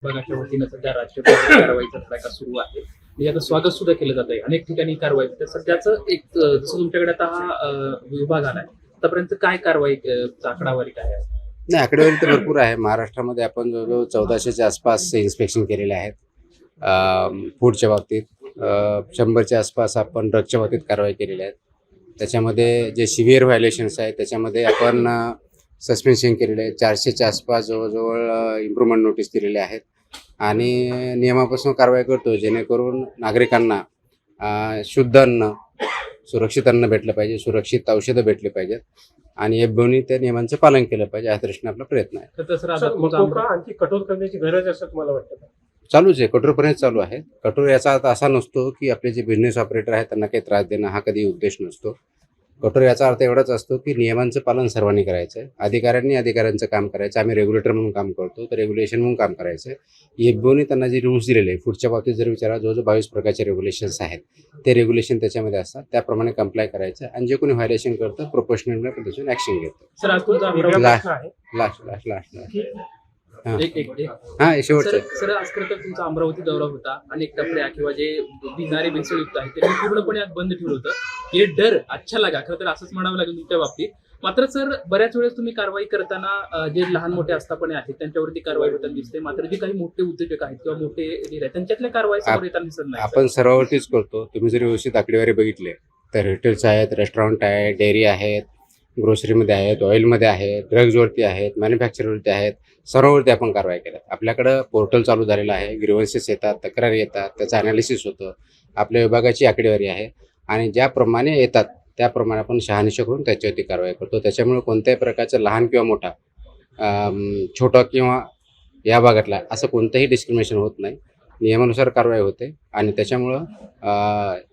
विभागाच्या वतीनं सध्या राज्यभर कारवाईचा धडाका सुरू आहे. म्हणजे आता स्वागत सुद्धा केलं जात आहे. अनेक ठिकाणी कारवाई तर सध्याचं एक जसं तुमच्याकडे आता हा विभाग आलाय आतापर्यंत काय कारवाई आकडावारी काय आहे? नाही, आकडेवारी तर भरपूर आहे. महाराष्ट्रामध्ये आपण जवळजवळ 1400च्या आसपास इन्स्पेक्शन केलेले आहेत. फूडच्या बाबतीत 100च्या आसपास आपण ड्रगच्या बाबतीत कारवाई केलेल्या आहेत. त्याच्यामध्ये जे सिव्हिअर व्हायलेशन्स आहेत त्याच्यामध्ये आपण सस्पेन्शन केलेले आहे. 400च्या आसपास जवळजवळ इम्प्रूव्हमेंट नोटीस दिलेल्या आहेत आणि नियमापासून कारवाई करतो जेणेकरून नागरिकांना शुद्ध अन्न, सुरक्षित अन्न भेटलं पाहिजे, सुरक्षित औषधं भेटली पाहिजेत आणि एफबीओनी त्या नियमांचं पालन केलं पाहिजे. या दृष्टीने आपला प्रयत्न आहे. तर तसं सर, मकोका आणखी कठोर करण्याची गरज आहे असं तुम्हाला वाटतं का? चालूच आहे, कठोरपणे चालू आहे. कठोर याचा अर्थ असा नसतो की आपले जे बिझनेस ऑपरेटर आहेत त्यांना काही त्रास देणं हा कधी उद्देश नसतो. कठोर याचा अर्थ एवढाच असतो की नियमांचं पालन सर्वांनी करायचं आहे. अधिकाऱ्यांनी अधिकाऱ्यांचं काम करायचं. आम्ही रेग्युलेटर म्हणून काम करतो तर रेग्युलेशन म्हणून काम करायचं आहे. एफबीओने त्यांना जे रूल्स दिलेले आहे फूडच्या बाबतीत जर विचारा जवळजवळ 22 प्रकारचे रेग्युलेशन्स आहेत. ते रेग्युलेशन त्याच्यामध्ये असतात, त्याप्रमाणे कंप्लाय करायचं आणि जे कोणी व्हायलेशन करतं प्रोपोर्शनल पद्धतीने ऍक्शन घेतं. सर आज तुमचा वेगळा लास्ट प्रश्न आहे लास्ट की हा शेवटचं सर आज खरं तर तुमचा अमरावती दौरा होता. अनेक टपऱ्या किंवा जे भिणारे भेसळयुक्त आहेत त्यांनी पूर्णपणे आज बंद ठेवलं होतं. हे डर अच्छा लागा खरं तर असंच म्हणावं लागेल तुमच्या बाबतीत. मात्र सर बऱ्याच वेळेस तुम्ही कारवाई करताना जे लहान मोठे आस्थापने आहेत त्यांच्यावरती कारवाई होताना दिसते. मात्र जे काही मोठे उद्योजक आहेत किंवा मोठे डीलर आहेत त्यांच्यातल्या कारवाई समोर येताना दिसत नाही. आपण सर्वांवरतीच करतो. तुम्ही जर व्यवस्थित आकडेवारी बघितले तर रिटेल्स आहेत, रेस्टॉरंट आहेत, डेअरी आहेत, ग्रोसरीमध्ये आहेत, ऑइलमध्ये आहेत, ड्रग्जवरती आहेत, मॅन्युफॅक्चरवरती आहेत, सर्ववरती आपण कारवाई केल्या. आपल्याकडं पोर्टल चालू झालेलं आहे. ग्रीव्हन्सेस येतात, तक्रारी येतात, त्याचं ॲनालिसिस होतं. आपल्या विभागाची आकडेवारी आहे आणि ज्याप्रमाणे येतात त्याप्रमाणे आपण शहानिशा करून त्याच्यावरती कारवाई करतो. त्याच्यामुळे कोणत्याही प्रकारचं लहान किंवा मोठा, छोटा किंवा या भागातला असं कोणतंही डिस्क्रिमिनेशन होत नाही. नियमानुसार कारवाई होते आणि त्याच्यामुळं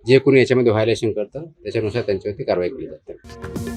जे कोणी याच्यामध्ये व्हायलेशन करतं त्याच्यानुसार त्यांच्यावरती कारवाई केली जाते.